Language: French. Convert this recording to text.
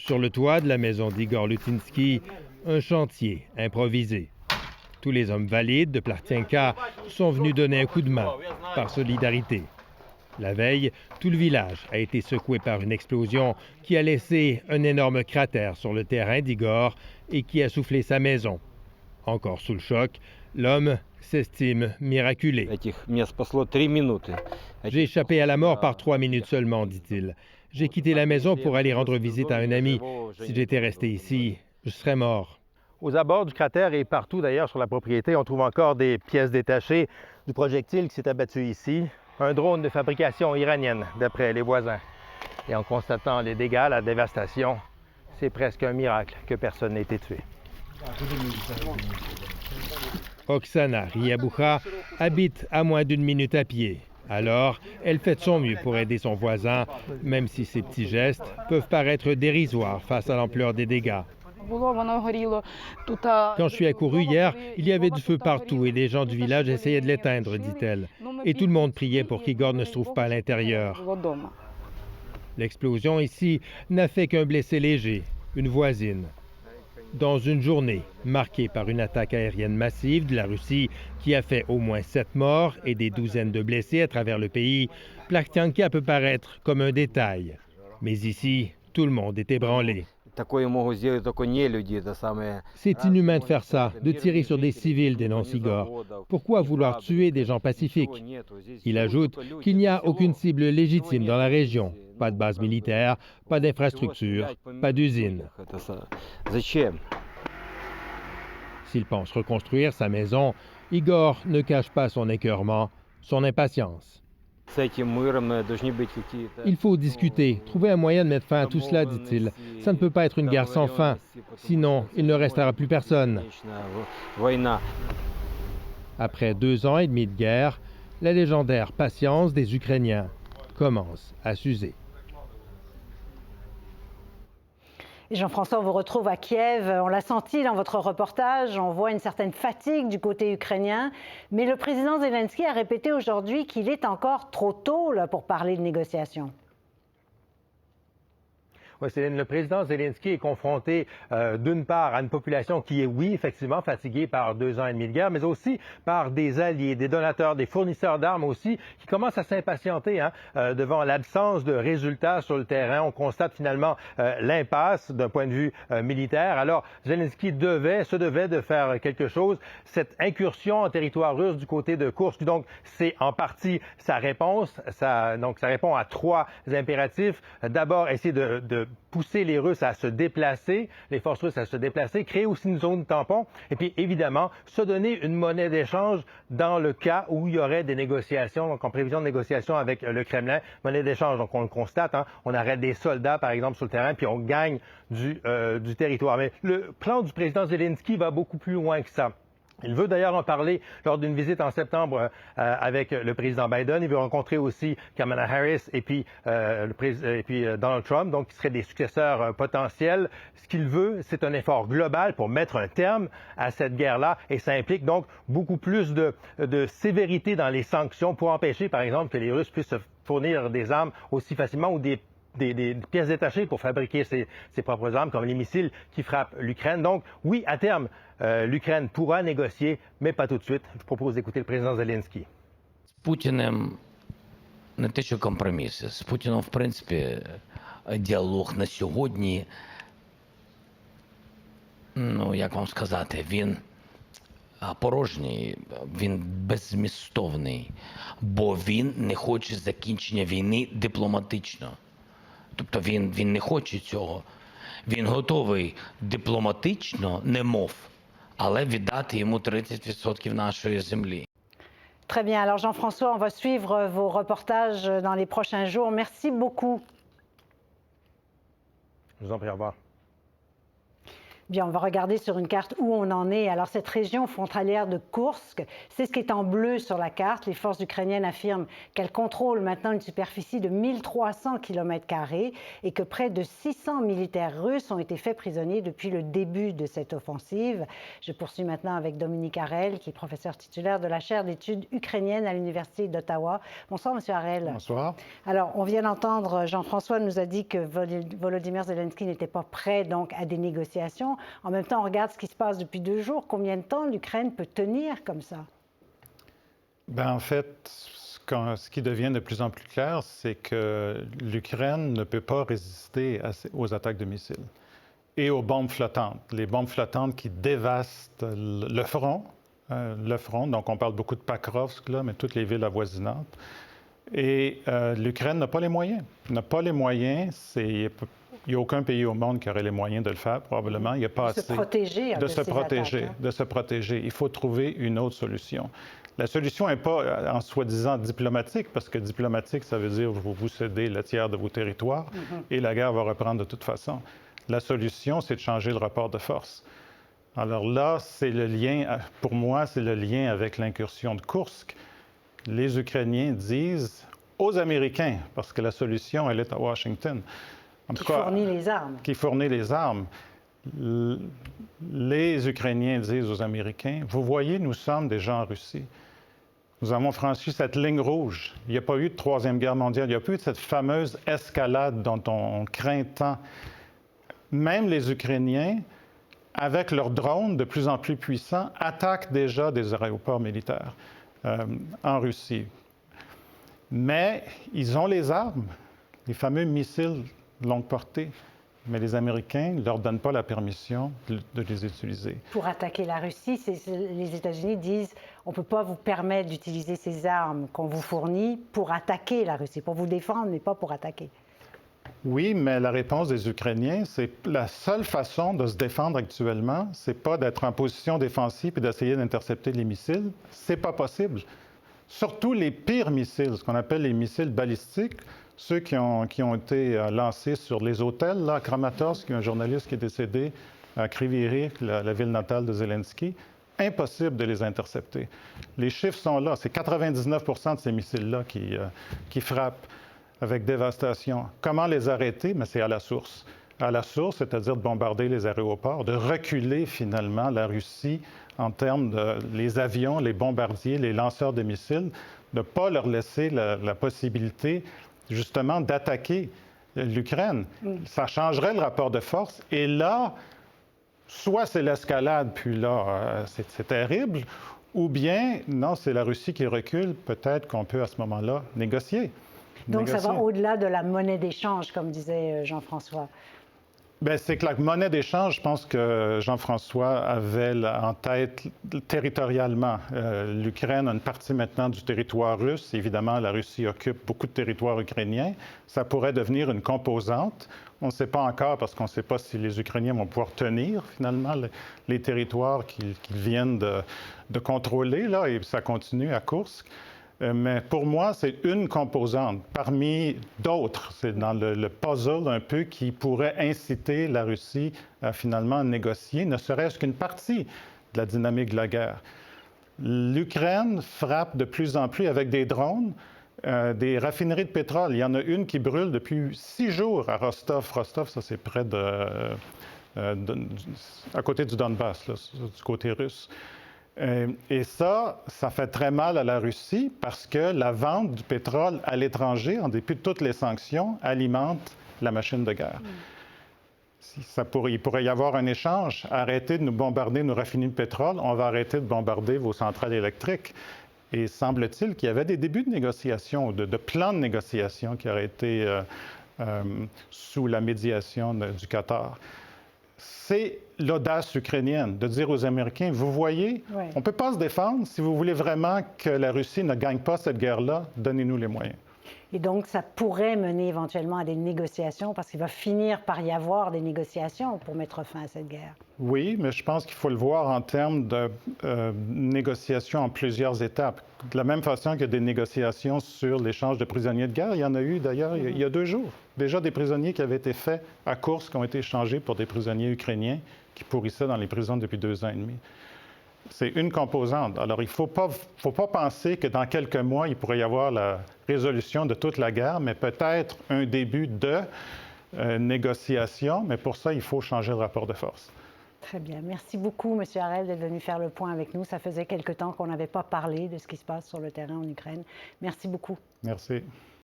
Sur le toit de la maison d'Igor Lutinsky, un chantier improvisé. Tous les hommes valides de Plartienka sont venus donner un coup de main, par solidarité. La veille, tout le village a été secoué par une explosion qui a laissé un énorme cratère sur le terrain d'Igor et qui a soufflé sa maison. Encore sous le choc, l'homme s'estime miraculé. J'ai échappé à la mort par 3 minutes seulement, dit-il. J'ai quitté la maison pour aller rendre visite à un ami. Si j'étais resté ici, je serais mort. Aux abords du cratère et partout d'ailleurs sur la propriété, on trouve encore des pièces détachées du projectile qui s'est abattu ici. Un drone de fabrication iranienne, d'après les voisins. Et en constatant les dégâts, la dévastation, c'est presque un miracle que personne n'ait été tué. Oksana Riaboucha habite à moins d'1 minute à pied. Alors, elle fait de son mieux pour aider son voisin, même si ses petits gestes peuvent paraître dérisoires face à l'ampleur des dégâts. Quand je suis accouru hier, il y avait du feu partout et les gens du village essayaient de l'éteindre, dit-elle. Et tout le monde priait pour qu'Igor ne se trouve pas à l'intérieur. L'explosion ici n'a fait qu'un blessé léger, une voisine. Dans une journée marquée par une attaque aérienne massive de la Russie qui a fait au moins 7 morts et des douzaines de blessés à travers le pays, Plartienka peut paraître comme un détail. Mais ici, tout le monde est ébranlé. C'est inhumain de faire ça, de tirer sur des civils, dénonce Igor. Pourquoi vouloir tuer des gens pacifiques? Il ajoute qu'il n'y a aucune cible légitime dans la région. Pas de base militaire, pas d'infrastructure, pas d'usine. S'il pense reconstruire sa maison, Igor ne cache pas son écœurement, son impatience. Il faut discuter, trouver un moyen de mettre fin à tout cela, dit-il. Ça ne peut pas être une guerre sans fin, sinon il ne restera plus personne. Après 2 ans et demi de guerre, la légendaire patience des Ukrainiens commence à s'user. Jean-François, on vous retrouve à Kiev. On l'a senti dans votre reportage, on voit une certaine fatigue du côté ukrainien. Mais le président Zelensky a répété aujourd'hui qu'il est encore trop tôt là, pour parler de négociations. Oui, Céline, le président Zelensky est confronté d'une part à une population qui est, oui, effectivement fatiguée par 2 ans et demi de guerre, mais aussi par des alliés, des donateurs, des fournisseurs d'armes aussi, qui commencent à s'impatienter devant l'absence de résultats sur le terrain. On constate finalement l'impasse d'un point de vue militaire. Alors, Zelensky se devait de faire quelque chose. Cette incursion en territoire russe du côté de Koursk, donc, c'est en partie sa réponse. Ça répond à 3 impératifs. D'abord, essayer de pousser les Russes à se déplacer, les forces russes à se déplacer, créer aussi une zone tampon, et puis évidemment, se donner une monnaie d'échange dans le cas où il y aurait des négociations, donc en prévision de négociations avec le Kremlin. Monnaie d'échange, donc on le constate, on arrête des soldats, par exemple, sur le terrain, puis on gagne du territoire. Mais le plan du président Zelensky va beaucoup plus loin que ça. Il veut d'ailleurs en parler lors d'une visite en septembre avec le président Biden. Il veut rencontrer aussi Kamala Harris et puis Donald Trump, donc qui seraient des successeurs potentiels. Ce qu'il veut, c'est un effort global pour mettre un terme à cette guerre-là et ça implique donc beaucoup plus de sévérité dans les sanctions pour empêcher, par exemple, que les Russes puissent se fournir des armes aussi facilement ou des pièces détachées pour fabriquer ses propres armes, comme les missiles qui frappent l'Ukraine. Donc, oui, à terme, l'Ukraine pourra négocier, mais pas tout de suite. Je propose d'écouter le président Zelensky. З Путіним не те, що компроміси. З Путіном, в принципі, діалог на сьогодні, ну, як вам сказати, він порожній, він беззмістовний, бо він не хоче закінчення війни дипломатично. Тобто він не хоче цього. Він готовий дипломатично, немов, але віддати йому 30% нашої землі. Très bien. Alors Jean-François, on va suivre vos reportages dans les prochains jours. Merci beaucoup. Je vous en prie, au revoir. Bien, on va regarder sur une carte où on en est. Alors, cette région frontalière de Koursk, c'est ce qui est en bleu sur la carte. Les forces ukrainiennes affirment qu'elles contrôlent maintenant une superficie de 1300 km² et que près de 600 militaires russes ont été faits prisonniers depuis le début de cette offensive. Je poursuis maintenant avec Dominique Harel, qui est professeur titulaire de la chaire d'études ukrainiennes à l'Université d'Ottawa. Bonsoir, Monsieur Harel. Bonsoir. Alors, on vient d'entendre, Jean-François nous a dit que Volodymyr Zelensky n'était pas prêt donc à des négociations. En même temps, on regarde ce qui se passe depuis 2 jours. Combien de temps l'Ukraine peut tenir comme ça? En fait, ce qui devient de plus en plus clair, c'est que l'Ukraine ne peut pas résister aux attaques de missiles et aux bombes flottantes. Les bombes flottantes qui dévastent le front. Donc, on parle beaucoup de Pakrovsk, là, mais toutes les villes avoisinantes. Et l'Ukraine n'a pas les moyens. N'a pas les moyens. Il n'y a aucun pays au monde qui aurait les moyens de le faire, probablement. Il n'y a pas assez. De se protéger. De se protéger. Il faut trouver une autre solution. La solution n'est pas en soi-disant diplomatique, parce que diplomatique, ça veut dire vous cédez le tiers de vos territoires et la guerre va reprendre de toute façon. La solution, c'est de changer le rapport de force. Alors là, c'est le lien, pour moi, c'est le lien avec l'incursion de Koursk. Les Ukrainiens disent aux Américains, parce que la solution, elle est à Washington. Qui fournit les armes. Qui fournit les armes. Les Ukrainiens disent aux Américains, vous voyez, nous sommes déjà en Russie. Nous avons franchi cette ligne rouge. Il n'y a pas eu de Troisième Guerre mondiale. Il n'y a pas eu de cette fameuse escalade dont on craint tant. Même les Ukrainiens, avec leurs drones de plus en plus puissants, attaquent déjà des aéroports militaires en Russie. Mais ils ont les armes, les fameux missiles longue portée. Mais les Américains ne leur donnent pas la permission de les utiliser. Pour attaquer la Russie, les États-Unis disent on ne peut pas vous permettre d'utiliser ces armes qu'on vous fournit pour attaquer la Russie, pour vous défendre, mais pas pour attaquer. Oui, mais la réponse des Ukrainiens, c'est la seule façon de se défendre actuellement, c'est pas d'être en position défensive et d'essayer d'intercepter les missiles. C'est pas possible. Surtout les pires missiles, ce qu'on appelle les missiles balistiques, ceux qui ont été lancés sur les hôtels, là, à Kramatorsk, il y a un journaliste qui est décédé à Kryvyi Rih, la ville natale de Zelensky. Impossible de les intercepter. Les chiffres sont là. C'est 99 de ces missiles-là qui frappent avec dévastation. Comment les arrêter? Mais c'est à la source. À la source, c'est-à-dire de bombarder les aéroports, de reculer finalement la Russie en termes de les avions, les bombardiers, les lanceurs de missiles, de ne pas leur laisser la possibilité justement d'attaquer l'Ukraine. Ça changerait le rapport de force. Et là, soit c'est l'escalade, puis là, c'est terrible, ou bien, non, c'est la Russie qui recule. Peut-être qu'on peut, à ce moment-là, négocier. Donc, ça va au-delà de la monnaie d'échange, comme disait Jean-François. Bien, c'est que la monnaie d'échange, je pense que Jean-François avait en tête territorialement. L'Ukraine a une partie maintenant du territoire russe. Évidemment, la Russie occupe beaucoup de territoires ukrainiens. Ça pourrait devenir une composante. On ne sait pas encore parce qu'on ne sait pas si les Ukrainiens vont pouvoir tenir finalement les territoires qu'ils viennent de contrôler, là, et ça continue à Koursk. Mais pour moi, c'est une composante parmi d'autres. C'est dans le puzzle un peu qui pourrait inciter la Russie à finalement négocier, ne serait-ce qu'une partie de la dynamique de la guerre. L'Ukraine frappe de plus en plus avec des drones, des raffineries de pétrole. Il y en a une qui brûle depuis 6 jours à Rostov. Rostov, ça c'est près à côté du Donbass, là, du côté russe. Et ça fait très mal à la Russie parce que la vente du pétrole à l'étranger, en dépit de toutes les sanctions, alimente la machine de guerre. Il pourrait y avoir un échange. Arrêtez de nous bombarder nos raffineries de pétrole, on va arrêter de bombarder vos centrales électriques. Et semble-t-il qu'il y avait des débuts de négociations, de plans de négociation qui auraient été sous la médiation du Qatar. C'est l'audace ukrainienne de dire aux Américains, vous voyez, on ne peut pas se défendre. Si vous voulez vraiment que la Russie ne gagne pas cette guerre-là, donnez-nous les moyens. Et donc, ça pourrait mener éventuellement à des négociations, parce qu'il va finir par y avoir des négociations pour mettre fin à cette guerre. Oui, mais je pense qu'il faut le voir en termes de négociations en plusieurs étapes. De la même façon qu'il y a des négociations sur l'échange de prisonniers de guerre, il y en a eu d'ailleurs il y a 2 jours. Déjà des prisonniers qui avaient été faits à Koursk qui ont été échangés pour des prisonniers ukrainiens qui pourrissaient dans les prisons depuis 2 ans et demi. C'est une composante. Alors, il ne faut pas penser que dans quelques mois, il pourrait y avoir la résolution de toute la guerre, mais peut-être un début de négociation. Mais pour ça, il faut changer le rapport de force. Très bien. Merci beaucoup, M. Harel, d'être venu faire le point avec nous. Ça faisait quelque temps qu'on n'avait pas parlé de ce qui se passe sur le terrain en Ukraine. Merci beaucoup. Merci.